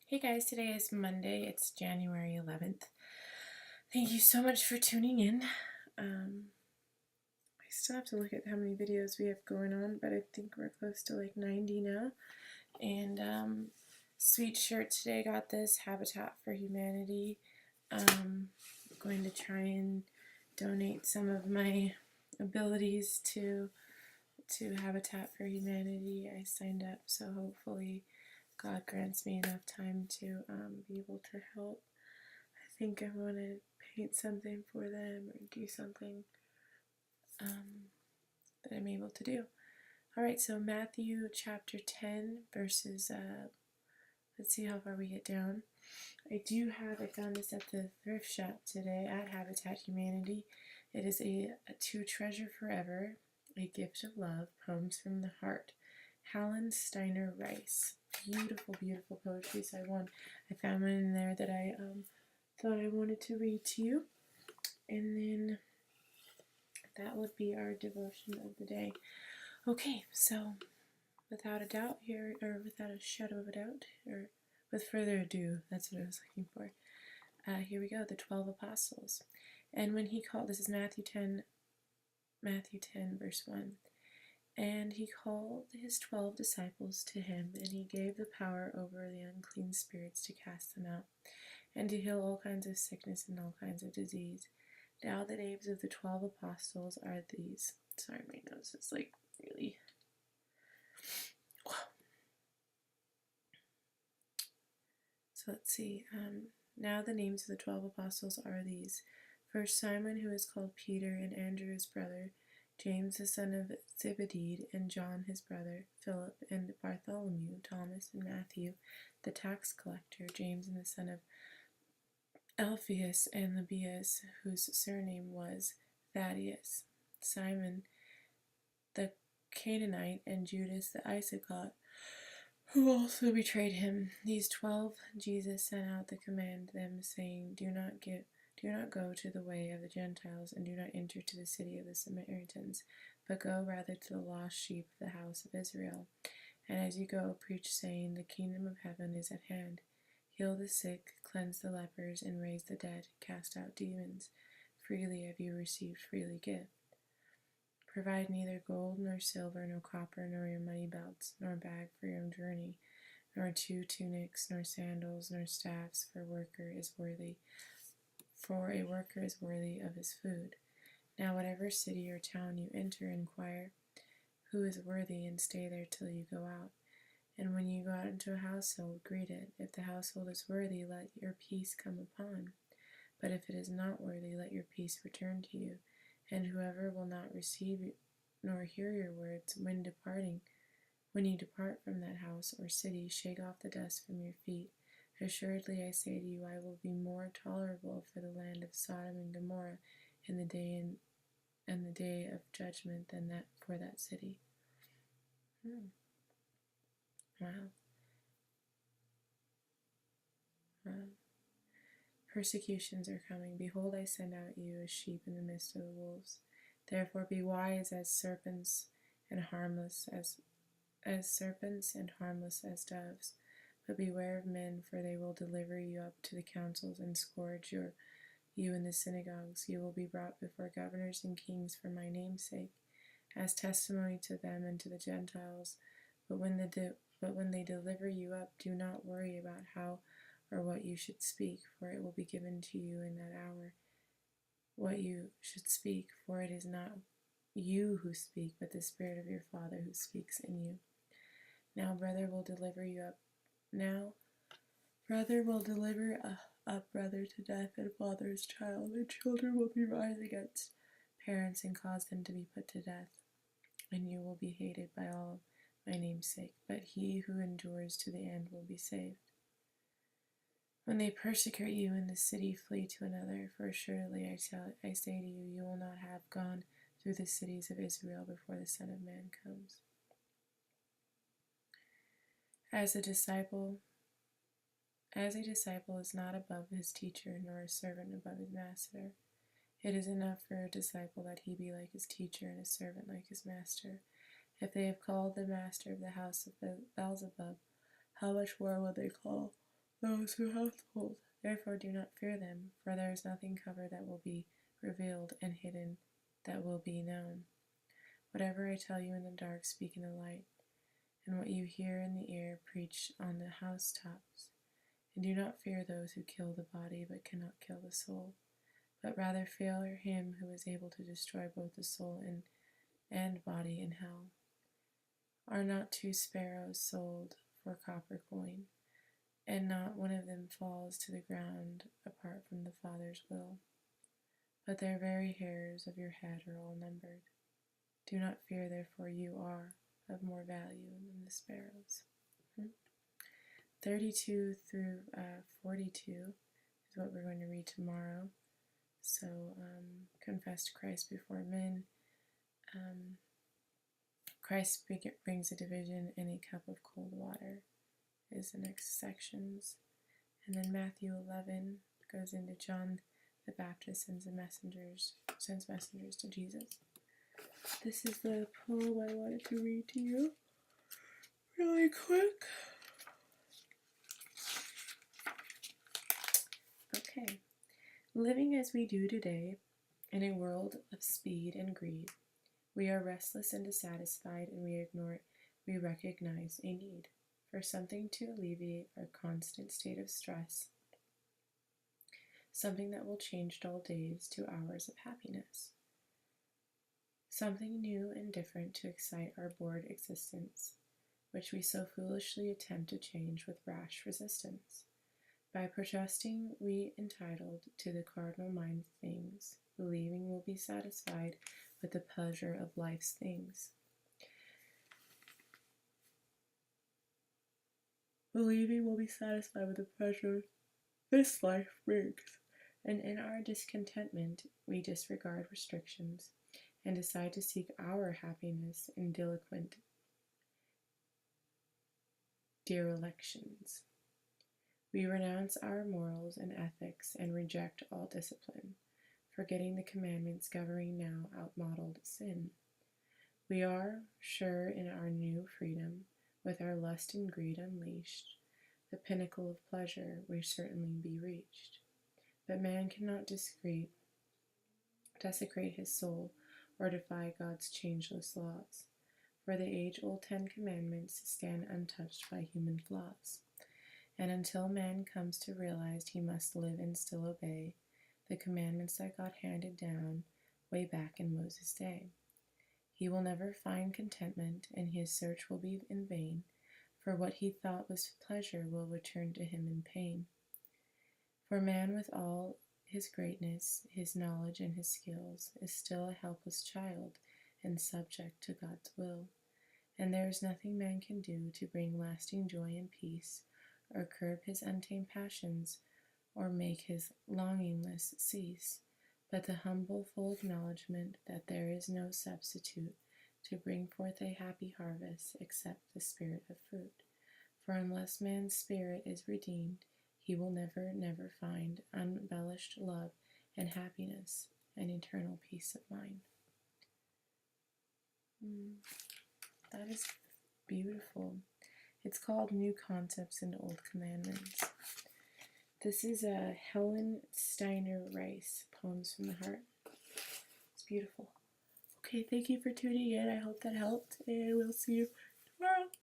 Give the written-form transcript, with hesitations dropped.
Hey guys, today is Monday. It's January 11th. Thank you so much for tuning in. I still have to look at how many videos we have going on, but I think we're close to like 90 now. And Sweet Shirt today got this Habitat for Humanity. I'm going to try and donate some of my abilities to Habitat for Humanity. I signed up, so hopefully God grants me enough time to be able to help. I think I want to paint something for them or do something that I'm able to do. Alright, so Matthew chapter 10 verses, let's see how far we get down. I found this at the thrift shop today at Habitat Humanity. It is a To Treasure Forever, A Gift of Love, Poems from the Heart. Helen Steiner Rice. Beautiful, beautiful poetry. So I found one in there that I thought I wanted to read to you. And then that would be our devotion of the day. Okay, so without a doubt here, or without a shadow of a doubt, or with further ado, that's what I was looking for. Here we go, the 12 apostles. And when he called, this is Matthew 10, verse 1. And he called his 12 disciples to him, and he gave the power over the unclean spirits to cast them out, and to heal all kinds of sickness and all kinds of disease. Now the names of the 12 apostles are these. Sorry, my nose is like really... So let's see. Now the names of the 12 apostles are these. First, Simon, who is called Peter, and Andrew his brother, James the son of Zebedee, and John his brother, Philip, and Bartholomew, Thomas, and Matthew, the tax collector, James and the son of Alphaeus, and Lebbaeus, whose surname was Thaddeus, Simon the Canaanite, and Judas the Iscariot, who also betrayed him. These 12 Jesus sent out to command them, saying, Do not go to the way of the Gentiles, and do not enter to the city of the Samaritans, but go rather to the lost sheep of the house of Israel. And as you go, preach, saying, The kingdom of heaven is at hand. Heal the sick, cleanse the lepers, and raise the dead, cast out demons. Freely have you received, freely give. Provide neither gold, nor silver, nor copper, nor your money belts, nor bag for your journey, nor 2 tunics, nor sandals, nor staffs, for a worker is worthy of his food. Now whatever city or town you enter, inquire who is worthy, and stay there till you go out. And when you go out into a household, greet it. If the household is worthy, let your peace come upon. But if it is not worthy, let your peace return to you. And whoever will not receive nor hear your words when you depart from that house or city, shake off the dust from your feet. Assuredly I say to you, I will be more tolerable for the land of Sodom and Gomorrah in the day of judgment than that for that city. Wow. Wow. Persecutions are coming. Behold, I send out you as sheep in the midst of the wolves. Therefore be wise as serpents and harmless as doves. But beware of men, for they will deliver you up to the councils and scourge you in the synagogues. You will be brought before governors and kings for my name's sake, as testimony to them and to the Gentiles. But when they deliver you up, do not worry about how or what you should speak, for it will be given to you in that hour what you should speak, for it is not you who speak, but the Spirit of your Father who speaks in you. Now brother will deliver up brother to death, and father his child, and children will be rise against parents and cause them to be put to death. And you will be hated by all my name's sake, but he who endures to the end will be saved. When they persecute you in the city, flee to another, for surely I say to you, you will not have gone through the cities of Israel before the Son of Man comes. As a disciple is not above his teacher, nor a servant above his master. It is enough for a disciple that he be like his teacher, and a servant like his master. If they have called the master of the house of Beelzebub, how much more will they call those who household. Therefore do not fear them, for there is nothing covered that will be revealed, and hidden that will be known. Whatever I tell you in the dark, speak in the light, and what you hear in the air, preach on the housetops. And do not fear those who kill the body, but cannot kill the soul, but rather fear him who is able to destroy both the soul and body in hell. Are not 2 sparrows sold for copper coin, and not one of them falls to the ground apart from the Father's will? But the very hairs of your head are all numbered. Do not fear, therefore you are of more value than the sparrows. 32 through 42 is what we're going to read tomorrow. So, confess to Christ before men. Christ brings a division, and a cup of cold water is the next sections. And then Matthew 11 goes into John the Baptist sends messengers to Jesus. This is the poem I wanted to read to you really quick. Okay. Living as we do today, in a world of speed and greed, we are restless and dissatisfied, and we recognize a need for something to alleviate our constant state of stress, something that will change dull days to hours of happiness, something new and different to excite our bored existence, which we so foolishly attempt to change with rash resistance. By protesting, we entitled to the cardinal mind things, believing we'll be satisfied with the pleasure of life's things. Believing we'll be satisfied with the pleasure this life brings. And in our discontentment, we disregard restrictions and decide to seek our happiness in delinquent derelictions. We renounce our morals and ethics and reject all discipline, forgetting the commandments governing now outmodeled sin. We are sure in our new freedom, with our lust and greed unleashed, the pinnacle of pleasure will certainly be reached. But man cannot desecrate his soul or defy God's changeless laws, for the age-old 10 Commandments stand untouched by human flaws. And until man comes to realize he must live and still obey the commandments that God handed down way back in Moses' day, he will never find contentment, and his search will be in vain, for what he thought was pleasure will return to him in pain. For man, with all his greatness, his knowledge, and his skills, is still a helpless child and subject to God's will, and there is nothing man can do to bring lasting joy and peace, or curb his untamed passions, or make his longingness cease, but the humble full acknowledgement that there is no substitute to bring forth a happy harvest except the spirit of fruit. For unless man's spirit is redeemed, he will never, never find unembellished love and happiness and eternal peace of mind. That is beautiful. It's called New Concepts and Old Commandments. This is a Helen Steiner Rice, Poems from the Heart. It's beautiful. Okay, thank you for tuning in. I hope that helped, and we'll see you tomorrow.